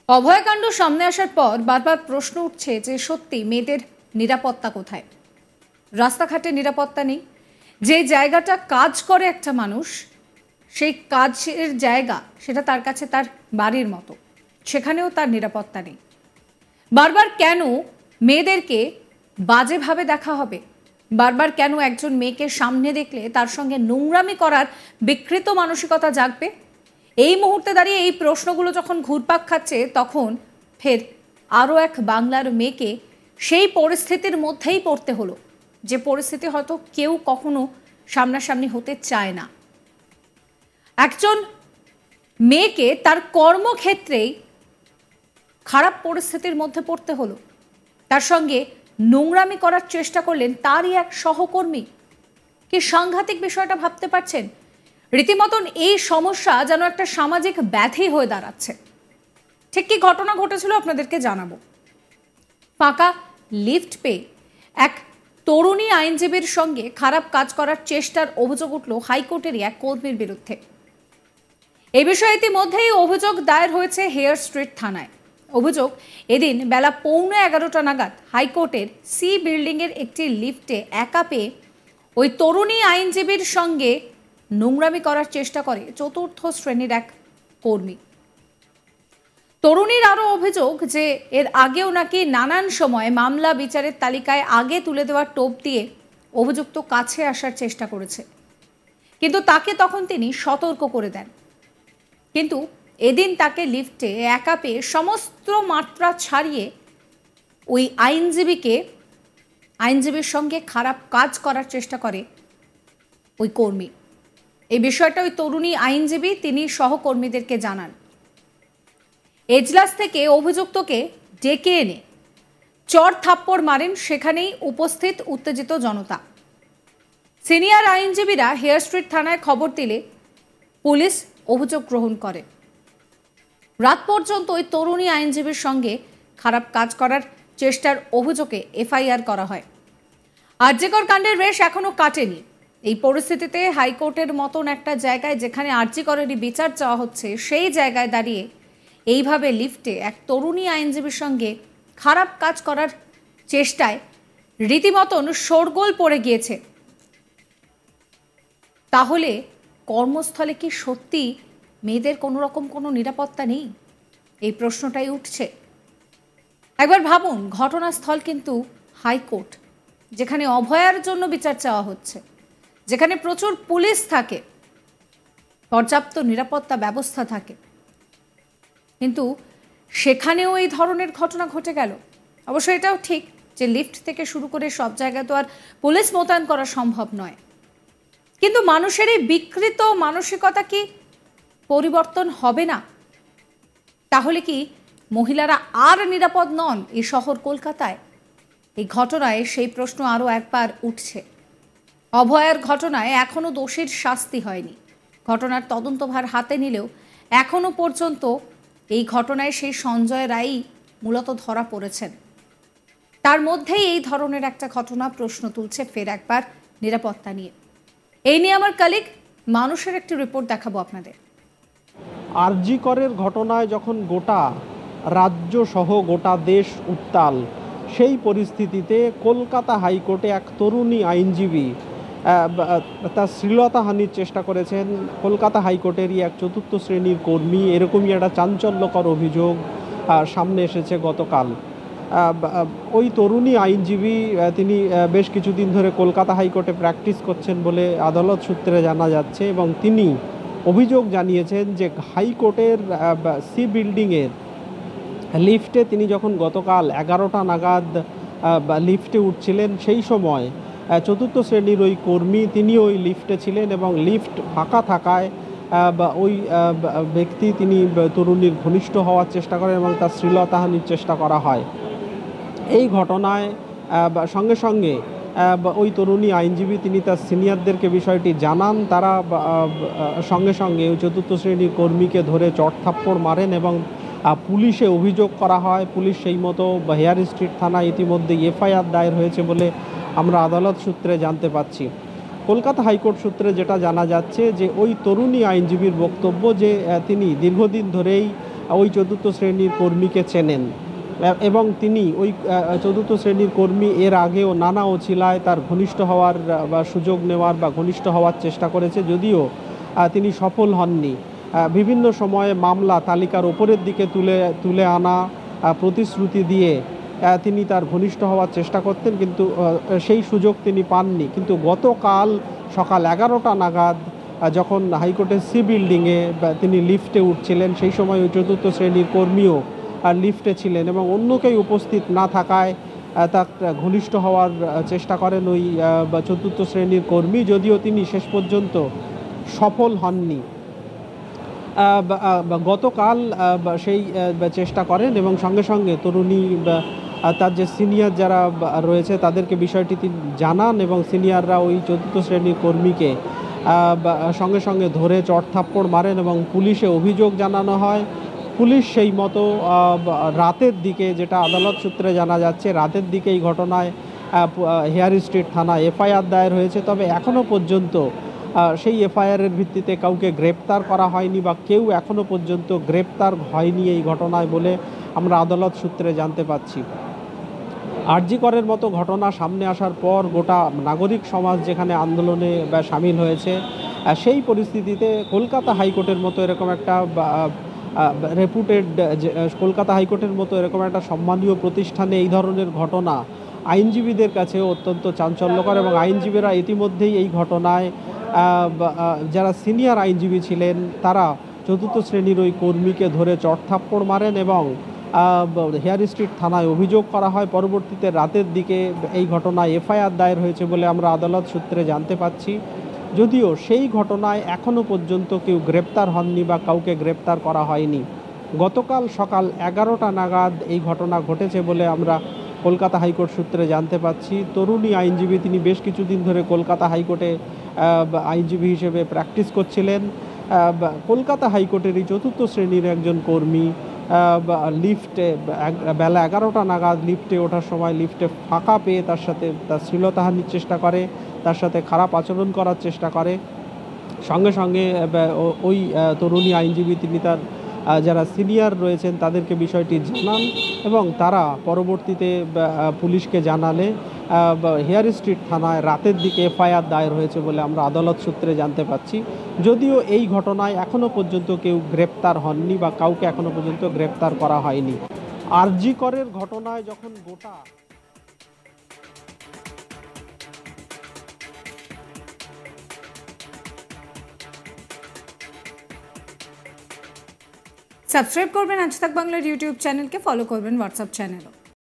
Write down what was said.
অভয়াকাণ্ড সামনে আসার পর বারবার প্রশ্ন উঠছে যে সত্যি মেয়েদের নিরাপত্তা কোথায়। রাস্তাঘাটে নিরাপত্তা নেই। যে জায়গাটা কাজ করে একটা মানুষ, সেই কাজের জায়গা সেটা তার কাছে তার বাড়ির মতো, সেখানেও তার নিরাপত্তা নেই। বারবার কেন মেয়েদেরকে বাজেভাবে দেখা হবে? বারবার কেন একজন মেয়েকে সামনে দেখলে তার সঙ্গে নোংরামি করার বিকৃত মানসিকতা জাগবে? এই মুহূর্তে দাঁড়িয়ে এই প্রশ্নগুলো যখন ঘুরপাক খাচ্ছে, তখন ফের আরও এক বাংলার মেয়েকে সেই পরিস্থিতির মধ্যেই পড়তে হলো, যে পরিস্থিতি হয়তো কেউ কখনো সামনাসামনি হতে চায় না। একজন মেয়েকে তার কর্মক্ষেত্রেই খারাপ পরিস্থিতির মধ্যে পড়তে হলো। তার সঙ্গে নোংরামি করার চেষ্টা করলেন তারই এক সহকর্মী। কি সাংঘাতিক বিষয়টা ভাবতে পারছেন? রীতিমতন এই সমস্যা যেন একটা সামাজিক ব্যাধি হয়ে দাঁড়াচ্ছে। ঠিক কি ঘটনা ঘটেছিল আপনাদেরকে জানাবো। ফাঁকা লিফট পেয়ে এক তরুণী আইনজীবীর সঙ্গে খারাপ কাজ করার চেষ্টার অভিযোগ উঠল হাইকোর্টেরই এক কর্মীর বিরুদ্ধে। এই বিষয়ে ইতিমধ্যেই অভিযোগ দায়ের হয়েছে হেয়ার স্ট্রিট থানায়। অভিযোগ, এদিন বেলা 11:15 নাগাদ হাইকোর্টের সি বিল্ডিংয়ের একটি লিফটে একা পেয়ে ওই তরুণী আইনজীবীর সঙ্গে নোংরামি করার চেষ্টা করে চতুর্থ শ্রেণীর এক কর্মী। তরুণীর আরও অভিযোগ যে এর আগেও নাকি নানান সময় মামলা বিচারের তালিকায় আগে তুলে দেওয়ার টোপ দিয়ে অভিযুক্ত কাছে আসার চেষ্টা করেছে, কিন্তু তাকে তখন তিনি সতর্ক করে দেন। কিন্তু এদিন তাকে লিফটে একা পেয়ে সমস্ত মাত্রা ছাড়িয়ে ওই আইনজীবীর সঙ্গে খারাপ কাজ করার চেষ্টা করে ওই কর্মী। এই বিষয়টা ওই তরুণী আইনজীবী তিনি সহকর্মীদেরকে জানান। এজলাস থেকে অভিযুক্তকে ডেকে এনে চড় থাপ্পড় মারেন সেখানেই উপস্থিত উত্তেজিত জনতা। সিনিয়র আইনজীবীরা হেয়ার স্ট্রিট থানায় খবর দিলে পুলিশ অভিযোগ গ্রহণ করে। রাত পর্যন্ত ওই তরুণী আইনজীবীর সঙ্গে খারাপ কাজ করার চেষ্টার অভিযোগে এফআইআর করা হয়। আরজিকর কাণ্ডের রেশ এখনো কাটেনি। এই পরিস্থিতিতে হাইকোর্টের মতন একটা জায়গায় যেখানে আরজিকরেরই বিচার চাওয়া হচ্ছে, সেই জায়গায় দাঁড়িয়ে এইভাবে লিফটে এক তরুণী আইনজীবীর সঙ্গে খারাপ কাজ করার চেষ্টায় রীতিমতন শোরগোল পড়ে গিয়েছে। তাহলে কর্মস্থলে কি সত্যি মেয়েদের কোনো রকম কোনো নিরাপত্তা নেই? এই প্রশ্নটাই উঠছে। একবার ভাবুন, ঘটনাস্থল কিন্তু হাইকোর্ট, যেখানে অভয়ার জন্য বিচার চাওয়া হচ্ছে, যেখানে প্রচুর পুলিশ থাকে, পর্যাপ্ত নিরাপত্তা ব্যবস্থা থাকে, কিন্তু সেখানেও এই ধরনের ঘটনা ঘটে গেল। অবশ্য এটাও ঠিক যে লিফট থেকে শুরু করে সব জায়গায় তো আর পুলিশ মোতায়েন করা সম্ভব নয়, কিন্তু মানুষের এই বিকৃত মানসিকতা কি পরিবর্তন হবে না? তাহলে কি মহিলারা আর নিরাপদ নন এই শহর কলকাতায়? এই ঘটনায় সেই প্রশ্ন আরও একবার উঠছে। অভয়ার ঘটনায় এখনও দোষীর শাস্তি হয়নি। ঘটনার তদন্তভার হাতে নিলেও এখনও পর্যন্ত এই ঘটনায় সেই সঞ্জয় রায়ই মূলত ধরা পড়েছেন। তার মধ্যেই এই ধরনের একটা ঘটনা প্রশ্ন তুলছে ফের একবার নিরাপত্তা নিয়ে। এই নিয়ে আমার কলিগ মানুষের একটি রিপোর্ট দেখাবো আপনাদের। আরজিকরের ঘটনায় যখন গোটা রাজ্য সহ গোটা দেশ উত্তাল, সেই পরিস্থিতিতে কলকাতা হাইকোর্টে এক তরুণী আইনজীবী তার শ্লীলতাহানির চেষ্টা করেছেন। কলকাতা হাইকোর্টেরই এক চতুর্থ শ্রেণীর কর্মী, এরকমই একটা চাঞ্চল্যকর অভিযোগ সামনে এসেছে গতকাল। ওই তরুণী আইনজীবী তিনি বেশ কিছুদিন ধরে কলকাতা হাইকোর্টে প্র্যাকটিস করছেন বলে আদালত সূত্রে জানা যাচ্ছে, এবং তিনি অভিযোগ জানিয়েছেন যে হাইকোর্টের সি বিল্ডিংয়ের লিফটে তিনি যখন গতকাল 11টা নাগাদ লিফটে উঠছিলেন, সেই সময় চতুর্থ শ্রেণীর ওই কর্মী তিনি ওই লিফটে ছিলেন, এবং লিফট ফাঁকা থাকায় ওই ব্যক্তি তিনি তরুণীর ঘনিষ্ঠ হওয়ার চেষ্টা করেন এবং তার শ্লীলতাহানির চেষ্টা করা হয়। এই ঘটনায় সঙ্গে সঙ্গে ওই তরুণী আইনজীবী তিনি তার সিনিয়রদেরকে বিষয়টি জানান। তারা সঙ্গে সঙ্গে ওই চতুর্থ শ্রেণীর কর্মীকে ধরে চড়থাপ্পড় মারেন এবং পুলিশে অভিযোগ করা হয়। পুলিশ সেই মতো হেয়ার স্ট্রিট থানায় ইতিমধ্যে এফআইআর দায়ের হয়েছে বলে আমরা আদালত সূত্রে জানতে পাচ্ছি। কলকাতা হাইকোর্ট সূত্রে যেটা জানা যাচ্ছে যে ওই তরুণী আইনজীবীর বক্তব্য যে তিনি দীর্ঘদিন ধরেই ওই চতুর্থ শ্রেণীর কর্মীকে চেনেন এবং তিনি ওই চতুর্থ শ্রেণীর কর্মী এর আগেও নানা অছিলায় তার ঘনিষ্ঠ হওয়ার বা সুযোগ নেওয়ার বা ঘনিষ্ঠ হওয়ার চেষ্টা করেছে, যদিও তিনি সফল হননি। বিভিন্ন সময়ে মামলা তালিকার ওপরের দিকে তুলে আনা প্রতিশ্রুতি দিয়ে তিনি তার ঘনিষ্ঠ হওয়ার চেষ্টা করতেন, কিন্তু সেই সুযোগ তিনি পাননি। কিন্তু গতকাল সকাল 11টা নাগাদ যখন হাইকোর্টের সি বিল্ডিংয়ে তিনি লিফটে উঠছিলেন, সেই সময় ওই চতুর্থ শ্রেণীর কর্মীও লিফটে ছিলেন এবং অন্য কেউ উপস্থিত না থাকায় তার ঘনিষ্ঠ হওয়ার চেষ্টা করেন ওই চতুর্থ শ্রেণীর কর্মী, যদিও তিনি শেষ পর্যন্ত সফল হননি। গতকাল সেই চেষ্টা করেন এবং সঙ্গে সঙ্গে তরুণী তার যে সিনিয়র যারা রয়েছে তাদেরকে বিষয়টি তিনি জানান এবং সিনিয়ররা ওই চতুর্থ শ্রেণীর কর্মীকে সঙ্গে সঙ্গে ধরে চড়থাপ্পড় মারেন এবং পুলিশে অভিযোগ জানানো হয়। পুলিশ সেই মতো রাতের দিকে, যেটা আদালত সূত্রে জানা যাচ্ছে, রাতের দিকে এই ঘটনায় হেয়ার স্ট্রিট থানায় এফআইআর দায়ের হয়েছে। তবে এখনও পর্যন্ত সেই এফআইআরের ভিত্তিতে কাউকে গ্রেপ্তার করা হয়নি বা কেউ এখনও পর্যন্ত গ্রেপ্তার হয়নি এই ঘটনায় বলে আমরা আদালত সূত্রে জানতে পাচ্ছি। আরজি করের মতো ঘটনা সামনে আসার পর গোটা নাগরিক সমাজ যেখানে আন্দোলনে সামিল হয়েছে, সেই পরিস্থিতিতে কলকাতা হাইকোর্টের মতো এরকম একটা রেপুটেড, কলকাতা হাইকোর্টের মতো এরকম একটা সম্মানীয় প্রতিষ্ঠানে এই ধরনের ঘটনা আইনজীবীদের কাছে অত্যন্ত চাঞ্চল্যকর এবং আইনজীবীরা ইতিমধ্যেই এই ঘটনায় যারা সিনিয়র আইনজীবী ছিলেন তারা চতুর্থ শ্রেণীর ওই কর্মীকে ধরে চড়থাপ্পড় মারেন এবং হেয়ার স্ট্রিট থানায় অভিযোগ করা হয়। পরবর্তীতে রাতের দিকে এই ঘটনায় এফআইআর দায়ের হয়েছে বলে আমরা আদালত সূত্রে জানতে পাচ্ছি, যদিও সেই ঘটনায় এখনও পর্যন্ত কেউ গ্রেপ্তার হননি বা কাউকে গ্রেপ্তার করা হয়নি। গতকাল সকাল 11টা নাগাদ এই ঘটনা ঘটেছে বলে আমরা কলকাতা হাইকোর্ট সূত্রে জানতে পাচ্ছি। তরুণী আইনজীবী, তিনি বেশ কিছুদিন ধরে কলকাতা হাইকোর্টে আইনজীবী হিসেবে প্র্যাকটিস করছিলেন। কলকাতা হাইকোর্টের এই চতুর্থ শ্রেণীর একজন কর্মী লিফটে বেলা 11টা নাগাদ লিফটে ওঠার সময় লিফটে ফাঁকা পেয়ে তার সাথে তার শ্লীলতাহানির চেষ্টা করে, তার সাথে খারাপ আচরণ করার চেষ্টা করে। সঙ্গে সঙ্গে ওই তরুণী আইনজীবী তিনি তার যারা সিনিয়র রয়েছেন তাদেরকে বিষয়টি জানান এবং তারা পরবর্তীতে পুলিশকে জানালে হেয়ার স্ট্রিট থানায় রাতের দিকে এফআইআর দায়ের হয়েছে বলে আমরা আদালত সূত্রে জানতে পাচ্ছি। যদিও এই ঘটনায় এখনও পর্যন্ত কেউ গ্রেপ্তার হননি বা কাউকে এখনও পর্যন্ত গ্রেপ্তার করা হয়নি। আরজি করের ঘটনায় যখন গোটা সাবস্ক্রাইব করবেন আজ তাক বাংলার ইউটিউব চ্যানেলকে, ফলো করবেন হোয়াটসঅ্যাপ চ্যানেলও।